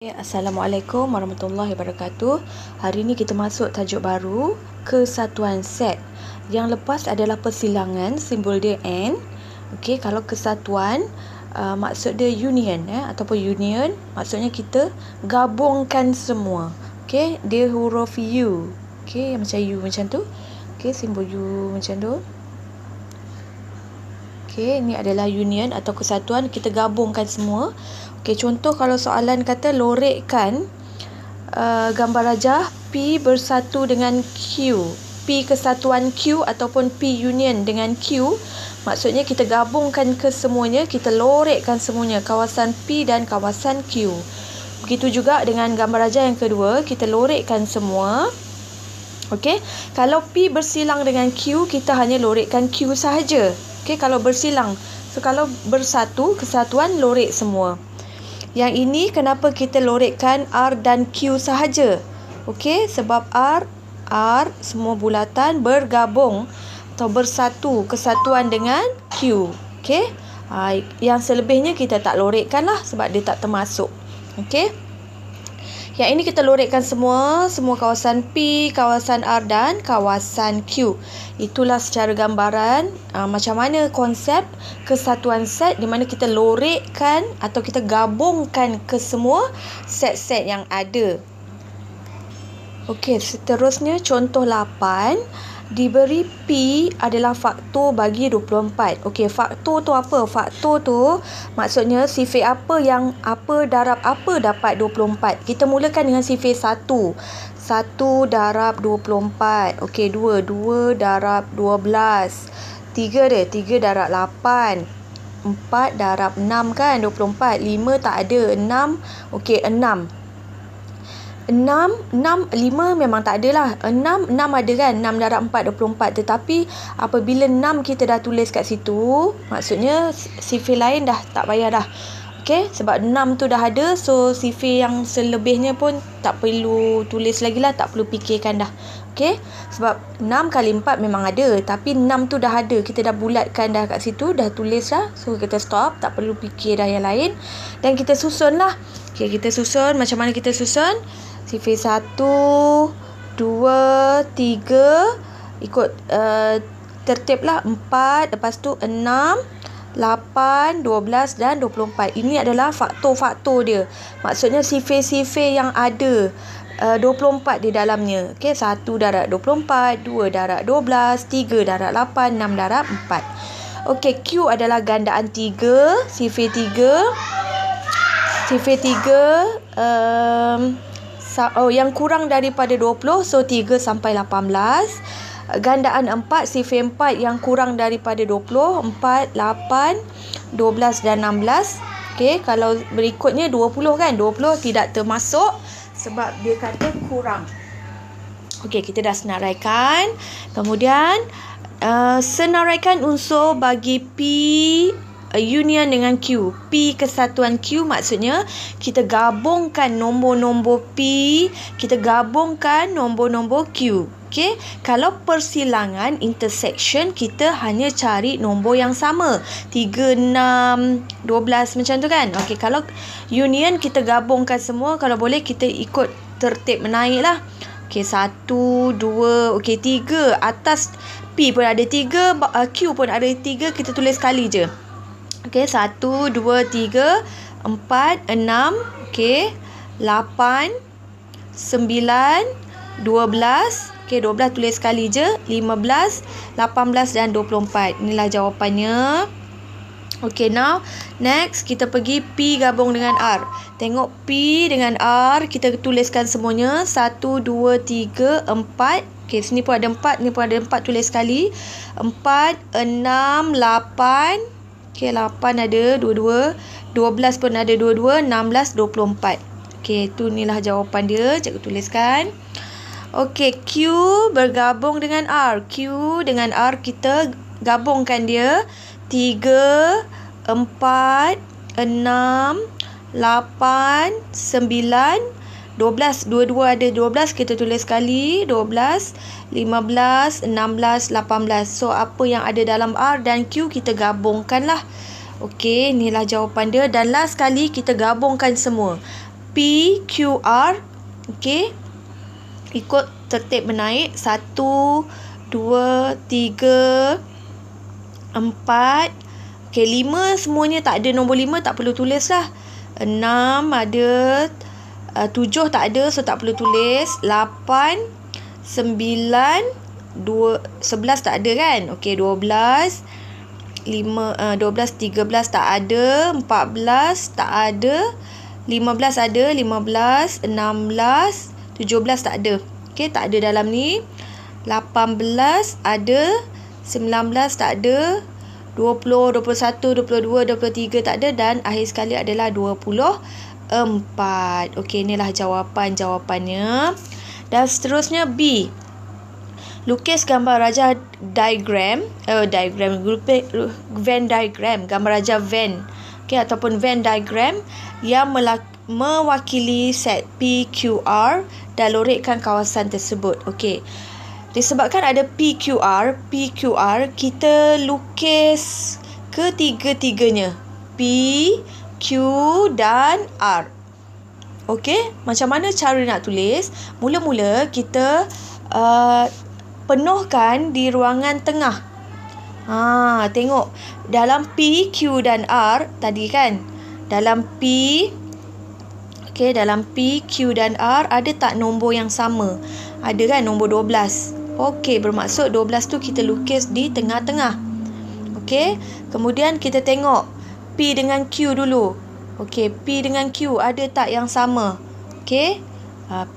Assalamualaikum warahmatullahi wabarakatuh. Hari ini kita masuk tajuk baru, kesatuan set. Yang lepas adalah persilangan, simbol dia N. Okey, kalau kesatuan maksud dia union ataupun union, maksudnya kita gabungkan semua. Okey, dia huruf U. Okey, macam U macam tu. Okey, simbol U macam tu. Okey, ini adalah union atau kesatuan, kita gabungkan semua. Okey, contoh kalau soalan kata lorekkan gambar rajah P bersatu dengan Q. P kesatuan Q ataupun P union dengan Q. Maksudnya kita gabungkan kesemuanya, kita lorekkan semuanya, kawasan P dan kawasan Q. Begitu juga dengan gambar rajah yang kedua, kita lorekkan semua. Okey, kalau P bersilang dengan Q, kita hanya lorekkan Q sahaja. Okey, kalau bersilang. So, kalau bersatu, kesatuan lorek semua. Yang ini kenapa kita lorekkan R dan Q sahaja? Okey, sebab R semua bulatan bergabung atau bersatu, kesatuan dengan Q. Okey, yang selebihnya kita tak lorekkan lah sebab dia tak termasuk. Okey, yang ini kita lorekkan semua kawasan P, kawasan R dan kawasan Q. Itulah secara gambaran macam mana konsep kesatuan set, di mana kita lorekkan atau kita gabungkan ke semua set-set yang ada. Okey, seterusnya contoh 8. Diberi P adalah faktor bagi 24. Okey, faktor tu apa? Faktor tu maksudnya sifir apa yang apa darab apa dapat 24. Kita mulakan dengan sifir 1. 1 darab 24. Okey, 2 darab 12. 3 dia, 3 darab 8. 4 darab 6 kan, 24. 5 tak ada, 6. Okey, 6. 5 memang tak ada lah. 6 ada kan, 6 darab 4 24. Tetapi apabila 6 kita dah tulis kat situ, maksudnya sifir lain dah tak payah dah. Okey, sebab 6 tu dah ada, so sifir yang selebihnya pun tak perlu tulis lagi lah, tak perlu fikirkan dah. Okey, sebab 6 kali 4 memang ada, tapi 6 tu dah ada, kita dah bulatkan dah kat situ, dah tulis dah. So kita stop, tak perlu fikir dah yang lain. Dan kita susun lah. Okey, kita susun. Macam mana kita susun? Sifir 1, 2, 3. Ikut tertib lah. 4, lepas tu 6, 8, 12 dan 24. Ini adalah faktor-faktor dia. Maksudnya sifir-sifir yang ada 24 di dalamnya. Okey, 1 darab 24, 2 darab 12, 3 darab 8, 6 darab 4. Okey, Q adalah gandaan 3, sifir 3. Sifir 3 yang kurang daripada 20, so 3 sampai 18. Gandaan 4, sifir 4 yang kurang daripada 20, 4, 8, 12 dan 16. Okey, kalau berikutnya 20 kan, 20 tidak termasuk sebab dia kata kurang. Okey, kita dah senaraikan. Kemudian senaraikan unsur bagi P union dengan Q. P kesatuan Q maksudnya kita gabungkan nombor-nombor P, kita gabungkan nombor-nombor Q. Okey, kalau persilangan intersection kita hanya cari nombor yang sama. 3, 6, 12 macam tu kan. Okey, kalau union kita gabungkan semua, kalau boleh kita ikut tertib menaik lah. Okey, 1, 2, okey 3. Atas P pun ada 3, Q pun ada 3, kita tulis sekali je. Okey, 1, 2, 3, 4, 6, okey, 8, 9, 12. Okey, 12 tulis sekali je. 15, 18 dan 24. Inilah jawapannya. Okey, now next kita pergi P gabung dengan R. Tengok P dengan R, kita tuliskan semuanya. 1, 2, 3, 4. Okey, sini pun ada 4, ni pun ada 4, tulis sekali. 4, 6, 8. Okey, 8 ada dua-dua. 12 pun ada dua-dua. 16, 24. Okey, tu inilah jawapan dia. Cikgu tuliskan. Okey, Q bergabung dengan R. Q dengan R kita gabungkan dia. 3, 4, 6, 8, 9, 12. Dua-dua ada 12. Kita tulis sekali. 12, 15, 16, 18. So, apa yang ada dalam R dan Q kita gabungkan lah. Okey, inilah jawapan dia. Dan last kali kita gabungkan semua. P, Q, R. Okey. Ikut tertib menaik. 1, 2, 3, 4. Okey, 5 semuanya tak ada. Nombor 5 tak perlu tulis lah. 6 ada. 7 tak ada, so tak perlu tulis. 8, 9, 11 tak ada kan. Okey, 12, 13 tak ada. 14 tak ada. 15 ada. 15, 16, 17 tak ada. Okey, tak ada dalam ni. 18 ada. 19 tak ada. 20, 21, 22, 23 tak ada. Dan akhir sekali adalah 24. Okey, inilah jawapannya. Dan seterusnya B. Lukis gambar rajah Venn diagram, gambar rajah Venn, okey, ataupun Venn diagram yang mewakili set PQR dan lorekkan kawasan tersebut. Okey. Disebabkan ada PQR, kita lukis ketiga-tiganya. P, Q dan R. Okey, macam mana cara nak tulis? Mula-mula kita penuhkan di ruangan tengah. Tengok dalam P, Q dan R tadi kan. Dalam P, Q dan R ada tak nombor yang sama? Ada kan, nombor 12. Okey, bermaksud 12 tu kita lukis di tengah-tengah. Okey, kemudian kita tengok P dengan Q dulu. Okey, P dengan Q ada tak yang sama? Okey,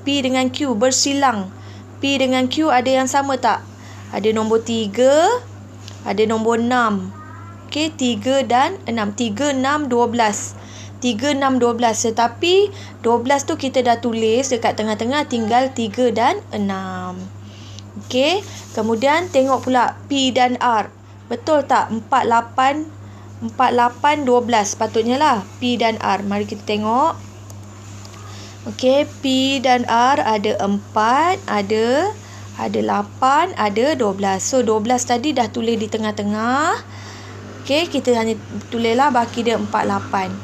P dengan Q bersilang. P dengan Q ada yang sama tak? Ada nombor 3, ada nombor 6. Okey, 3 dan 6. 3, 6, 12. 3, 6, 12. Tetapi 12 tu kita dah tulis dekat tengah-tengah, tinggal 3 dan 6. Okey, kemudian tengok pula P dan R. Betul tak? 48, 12 patutnya lah P dan R. Mari kita tengok. Okey, P dan R ada 4, ada 8, ada 12. So 12 tadi dah tulis di tengah-tengah. Okey, kita hanya tulislah baki dia 48.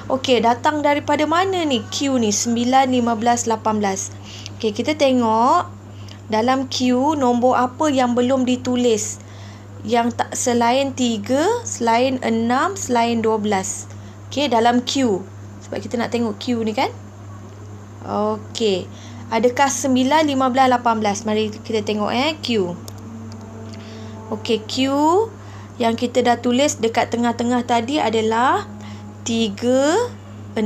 Okey, datang daripada mana ni Q ni? 9, 15, 18. Okey, kita tengok dalam Q nombor apa yang belum ditulis. Yang tak selain 3, selain 6, selain 12. Okey, dalam Q. Sebab kita nak tengok Q ni kan. Okey. Adakah 9, 15, 18? Mari kita tengok Q. Okey, Q yang kita dah tulis dekat tengah-tengah tadi adalah 3, 6,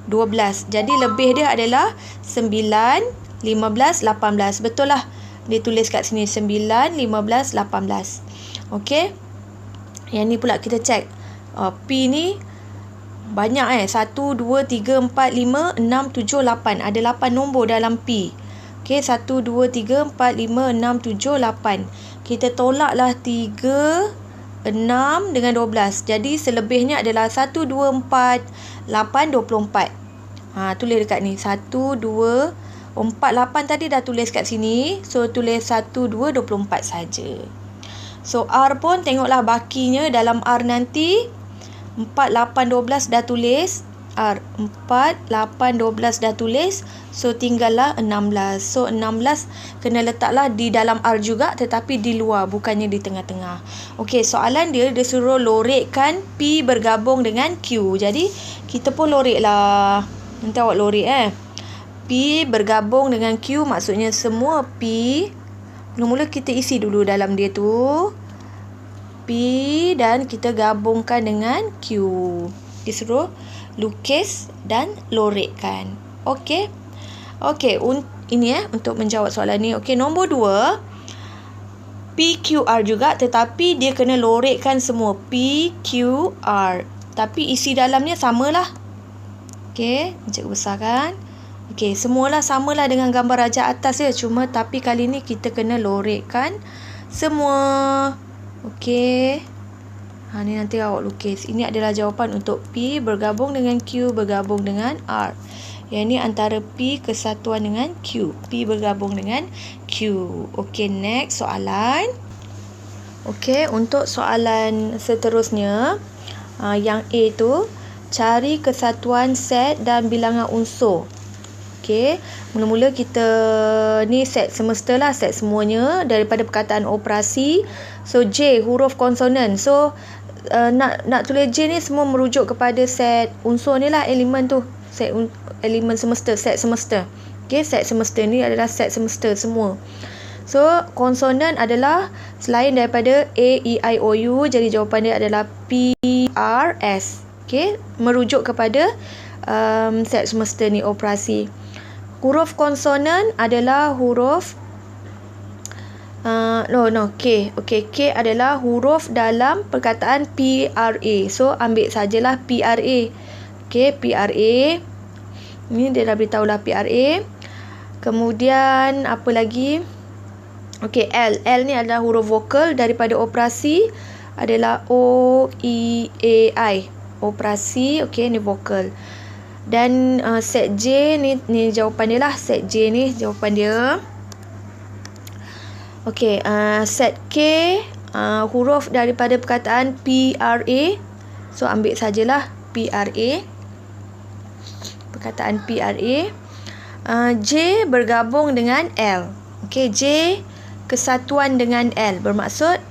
12. Jadi lebih dia adalah 9, 15, 18. Betul lah. Dia tulis kat sini 9, 15, 18. Okey. Yang ni pula kita cek. P ni banyak 1, 2, 3, 4, 5, 6, 7, 8. Ada 8 nombor dalam P. Okey, 1, 2, 3, 4, 5, 6, 7, 8. Kita tolaklah 3, 6 dengan 12. Jadi selebihnya adalah 1, 2, 4, 8, 24. Tulis dekat ni. 1, 2, 4, 8 tadi dah tulis kat sini. So tulis 1, 2, 24 saja. So R pun tengoklah bakinya dalam R nanti. 4, 8, 12 dah tulis. R 4, 8, 12 dah tulis. So tinggallah 16. So 16 kena letaklah di dalam R juga, tetapi di luar, bukannya di tengah-tengah. Okey, soalan dia suruh lorekkan P bergabung dengan Q. Jadi kita pun loreklah. Nanti awak lorek P bergabung dengan Q, maksudnya semua P. Mula-mula kita isi dulu dalam dia tu P dan kita gabungkan dengan Q. Disuruh lukis dan lorekkan. Okey. Okey, ini untuk menjawab soalan ni. Okey, nombor 2. PQR juga, tetapi dia kena lorekkan semua PQR. Tapi isi dalamnya samalah. Okey, cikgu besarkan. Okey, semualah samalah dengan gambar rajah atas cuma tapi kali ni kita kena lorekkan semua. Okey. Ni nanti awak lukis. Ini adalah jawapan untuk P bergabung dengan Q bergabung dengan R. Yang ni antara P kesatuan dengan Q. P bergabung dengan Q. Okey, next soalan. Okey, untuk soalan seterusnya, yang A tu, cari kesatuan set dan bilangan unsur. Okey, mula-mula kita ni set semesta lah, set semuanya daripada perkataan operasi. So J huruf konsonan. So nak tulis J ni semua merujuk kepada set unsur ni lah, elemen tu. Set elemen semesta, set semesta. Okey, set semesta ni adalah set semesta semua. So konsonan adalah selain daripada A, E, I, O, U, jadi jawapan dia adalah P, R, S. Okey, merujuk kepada set semesta ni, operasi. Huruf konsonan adalah huruf K. Okey, K adalah huruf dalam perkataan PRA. So ambil sajalah PRA. Okey, PRA. Ni dia dah beritahu lah PRA. Kemudian apa lagi? Okey, L. L ni adalah huruf vokal daripada operasi, adalah O, E, A, I. Operasi, okey, ni vokal. Dan set J ni jawapan dia lah. Set J ni jawapan dia. Okey, set K huruf daripada perkataan PRA. So ambil sajalah PRA. Perkataan PRA. J bergabung dengan L. Okey, J kesatuan dengan L. Bermaksud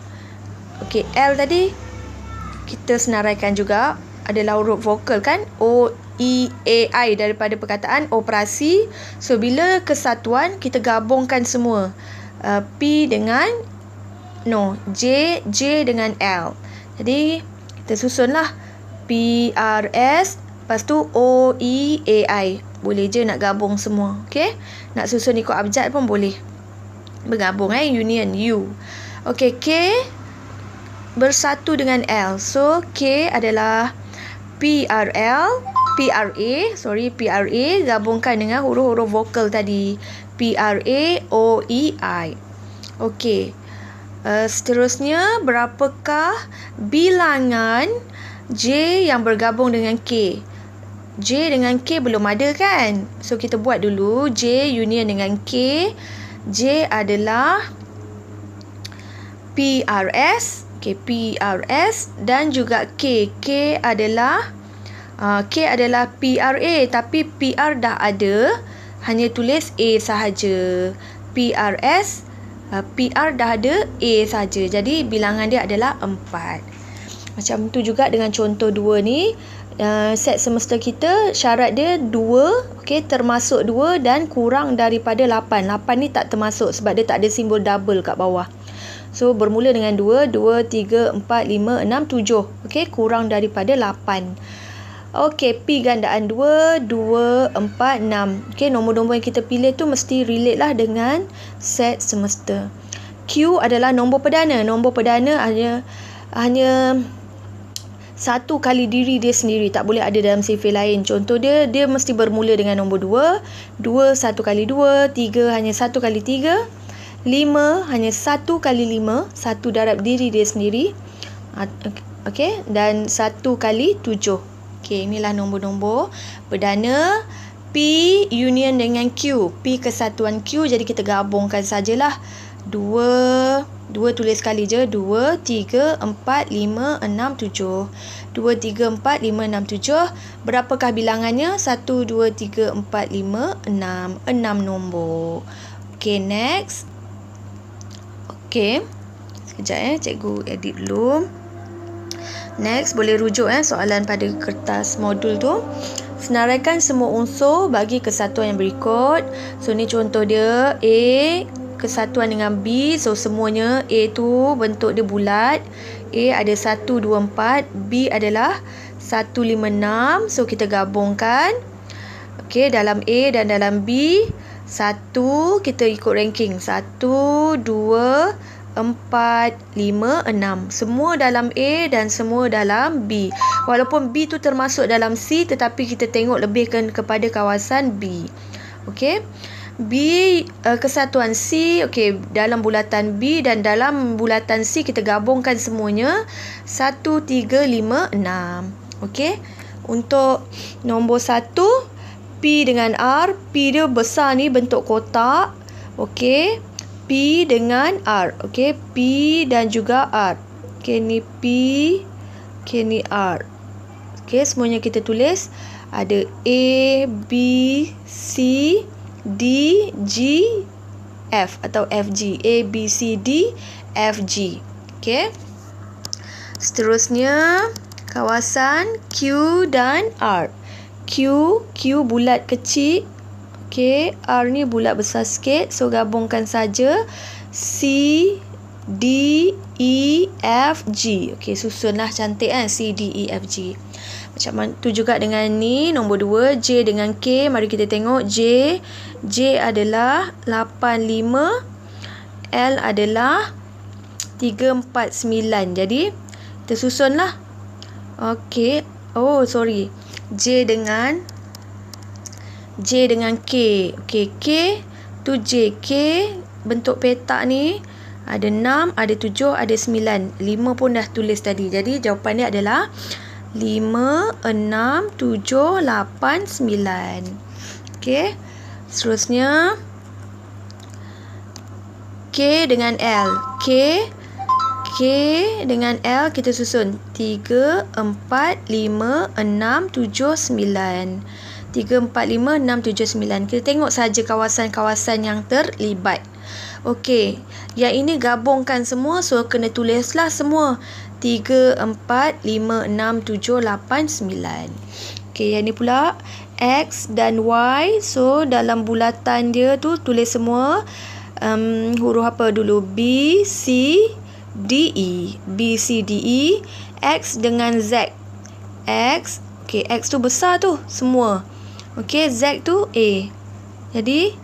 okey, L tadi kita senaraikan juga adalah huruf vokal kan? O, E, A, I daripada perkataan operasi. So bila kesatuan kita gabungkan semua. P dengan J dengan L. Jadi kita susunlah P, R, S, lepas tu O, E, A, I. Boleh je nak gabung semua. Okey, nak susun ikut abjad pun boleh. Bergabung union U. Okey, K bersatu dengan L. So K adalah PRA gabungkan dengan huruf-huruf vokal tadi. PRA, O, E, I. Okey. Seterusnya, berapakah bilangan J yang bergabung dengan K? J dengan K belum ada kan? So kita buat dulu J union dengan K. J adalah PRS. Okey, PRS dan juga K. K adalah PRA, tapi PR dah ada, hanya tulis A sahaja. PRS, PR dah ada, A sahaja. Jadi bilangan dia adalah 4. Macam tu juga dengan contoh 2 ni. Set semesta kita syarat dia 2, okey, termasuk 2 dan kurang daripada 8. 8 ni tak termasuk sebab dia tak ada simbol double kat bawah. So bermula dengan 2, 2, 3, 4, 5, 6, 7. Okey, kurang daripada 8. Okey, P gandaan 2, 2, 4, 6. Okey, nombor-nombor yang kita pilih tu mesti relate lah dengan set semesta. Q adalah nombor perdana. Nombor perdana hanya satu kali diri dia sendiri, tak boleh ada dalam sifil lain. Contoh dia mesti bermula dengan nombor 2, 2 1 kali 2, 3 hanya 1 kali 3, 5 hanya 1 kali 5, satu darab diri dia sendiri. Okey, dan 1 kali 7. Okey, inilah nombor-nombor perdana. P union dengan Q, P kesatuan Q, jadi kita gabungkan sajalah. 2 tulis sekali je. 2, 3, 4, 5, 6, 7. 2, 3, 4, 5, 6, 7. Berapakah bilangannya? 1, 2, 3, 4, 5, 6. 6 nombor. Okey, next. Okey, sekejap cikgu edit dulu. Next, boleh rujuk soalan pada kertas modul tu. Senaraikan semua unsur bagi kesatuan yang berikut. So ni contoh dia, A kesatuan dengan B. So semuanya A tu bentuk dia bulat. A ada 1, 2, 4. B adalah 1, 5, 6. So kita gabungkan. Okey, dalam A dan dalam B, 1 kita ikut ranking. 1, 2, 4, 5, 6. Semua dalam A dan semua dalam B. Walaupun B tu termasuk dalam C, tetapi kita tengok lebihkan kepada kawasan B. Okey. B kesatuan C, okey, dalam bulatan B dan dalam bulatan C kita gabungkan semuanya. 1, 3, 5, 6. Okey. Untuk nombor 1, P dengan R. P dia besar ni, bentuk kotak. Okey. P dengan R. Okey, P dan juga R. Okey, ni P. Okey, ni R. Okey, semuanya kita tulis. Ada A, B, C, D, G, F atau FG. A, B, C, D, F, G. Okey. Seterusnya, kawasan Q dan R. Q bulat kecil. Okey, R ni bulat besar sikit. So, gabungkan saja. C, D, E, F, G. Okey, susunlah cantik kan. C, D, E, F, G. Macam mana tu juga dengan ni. Nombor 2. J dengan K. Mari kita tengok. J adalah 85. L adalah 349. Jadi, kita susunlah. Okey. Oh, sorry. J dengan K. Okey, K tu J. K bentuk petak ni ada 6, ada 7, ada 9. 5 pun dah tulis tadi. Jadi jawapan dia adalah 5, 6, 7, 8, 9. Okey. Seterusnya K dengan L. K dengan L kita susun 3, 4, 5, 6, 7, 9. 3, 4, 5, 6, 7, 9. Kita tengok saja kawasan-kawasan yang terlibat. Okey, yang ini gabungkan semua, so kena tulislah semua. 3, 4, 5, 6, 7, 8, 9. Okey, yang ni pula X dan Y. So dalam bulatan dia tu tulis semua huruf apa dulu? B, C, D, E. B, C, D, E. X dengan Z. X. Okey, X tu besar tu semua. Okey, Z tu A. Jadi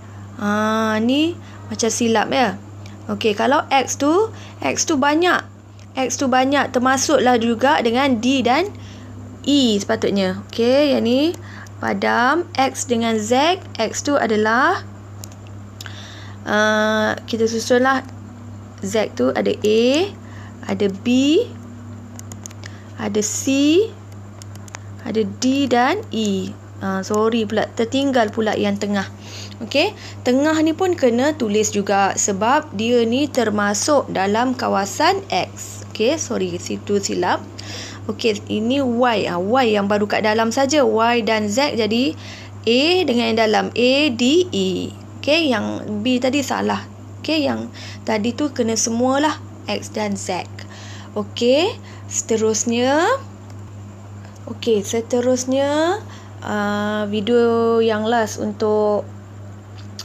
ni macam silap ya. Okey, kalau X tu banyak. X tu banyak, termasuklah juga dengan D dan E sepatutnya. Okey, yang ni padam. X dengan Z. X tu adalah kita susunlah. Z tu ada A, ada B, ada C, ada D dan E. Sorry pula, tertinggal pula yang tengah. Okey, tengah ni pun kena tulis juga sebab dia ni termasuk dalam kawasan X. Okey, sorry situ silap. Okey, ini Y. Y yang baru kat dalam saja. Y dan Z jadi A dengan yang dalam. A, D, E. Okey, yang B tadi salah. Okey, yang tadi tu kena semualah X dan Z. Okey, seterusnya video yang last untuk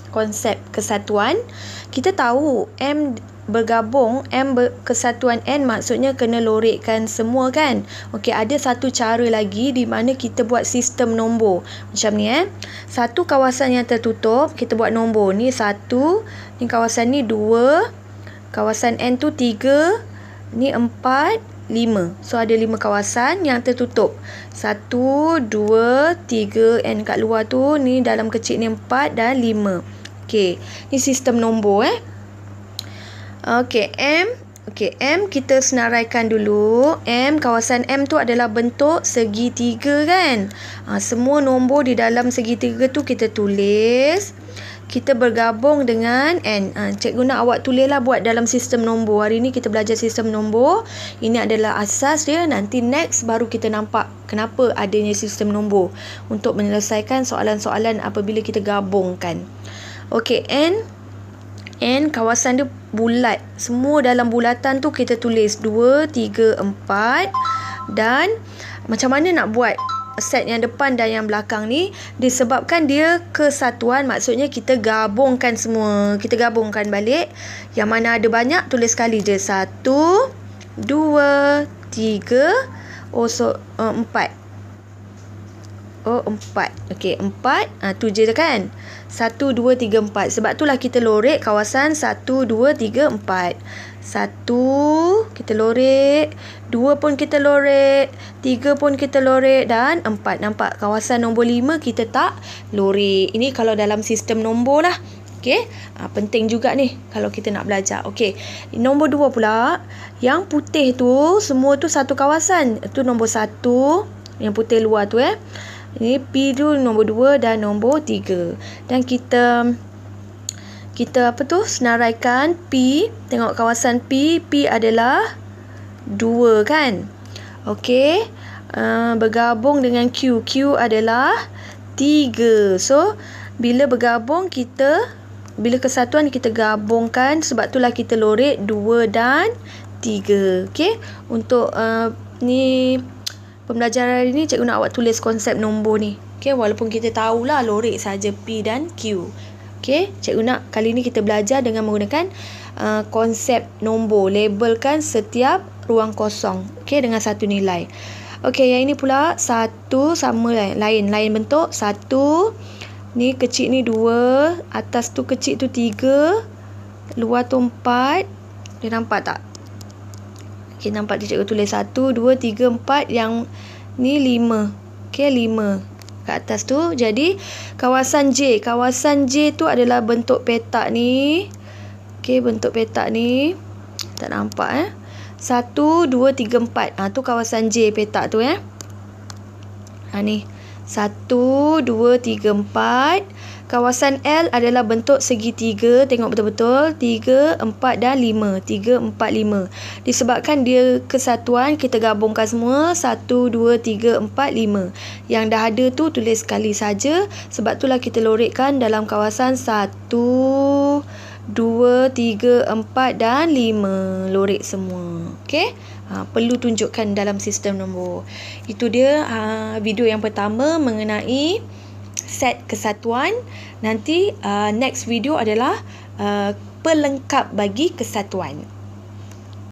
konsep kesatuan. Kita tahu M bergabung, kesatuan N maksudnya kena lorekkan semua kan. Okey, ada satu cara lagi di mana kita buat sistem nombor. Macam ni satu kawasan yang tertutup, kita buat nombor. Ni 1, ni kawasan ni 2, kawasan N tu 3, ni 4, 5. So ada 5 kawasan yang tertutup. 1, 2, 3, N kat luar tu, ni dalam kecil ni 4 dan 5. Okey, ni sistem nombor Okey, M kita senaraikan dulu. Kawasan M tu adalah bentuk segitiga kan. Semua nombor di dalam segitiga tu kita tulis. Kita bergabung dengan N. Cikgu nak awak tulislah buat dalam sistem nombor. Hari ni kita belajar sistem nombor. Ini adalah asas dia. Nanti next baru kita nampak kenapa adanya sistem nombor untuk menyelesaikan soalan-soalan apabila kita gabungkan. Okey, N kawasan dia bulat. Semua dalam bulatan tu kita tulis 2, 3, 4. Dan macam mana nak buat set yang depan dan yang belakang ni? Disebabkan dia kesatuan, maksudnya kita gabungkan semua. Kita gabungkan balik. Yang mana ada banyak, tulis sekali je. 1, 2, 3, 4. 4. Okey, 4. Tu je kan. 1, 2, 3, 4. Sebab itulah kita lorek kawasan 1, 2, 3, 4. 1 kita lorek, 2 pun kita lorek, 3 pun kita lorek dan 4. Nampak kawasan nombor 5 kita tak lorek. Ini kalau dalam sistem nombor lah. Okey, penting juga ni kalau kita nak belajar. Okey, nombor 2 pula. Yang putih tu semua tu satu kawasan. Itu nombor 1. Yang putih luar tu Ini P tu nombor 2 dan nombor 3. Dan kita senaraikan P. Tengok kawasan P. P adalah 2 kan. Okey. bergabung dengan Q. Q adalah 3. So, bila bergabung bila kesatuan kita gabungkan, sebab itulah kita lorek 2 dan 3. Okey, untuk ni pembelajaran hari ni cikgu nak awak tulis konsep nombor ni. Okey, walaupun kita tahulah lorek saja P dan Q. Okey, cikgu nak kali ni kita belajar dengan menggunakan konsep nombor. Labelkan setiap ruang kosong, okey, dengan satu nilai. Okey, yang ini pula 1 sama lain bentuk. 1 ni kecil ni 2, atas tu kecil tu 3, luar tu 4. Dia nampak tak? Okey, nampak dia cikgu tulis 1, 2, 3, 4, yang ni 5. Okey, 5 kat atas tu. Jadi kawasan J tu adalah bentuk petak ni. Okey, bentuk petak ni tak nampak 1, 2, 3, 4. Tu kawasan J petak tu ni 1, 2, 3, 4. Kawasan L adalah bentuk segitiga. Tengok betul-betul 3, 4 dan 5. 3, 4, 5. Disebabkan dia kesatuan, kita gabungkan semua 1, 2, 3, 4, 5. Yang dah ada tu tulis sekali saja. Sebab itulah kita lorekkan dalam kawasan 1, 2, 3, 4 dan 5. Lorek semua. Okey? Perlu tunjukkan dalam sistem nombor. Itu dia video yang pertama mengenai set kesatuan. Nanti next video adalah pelengkap bagi kesatuan.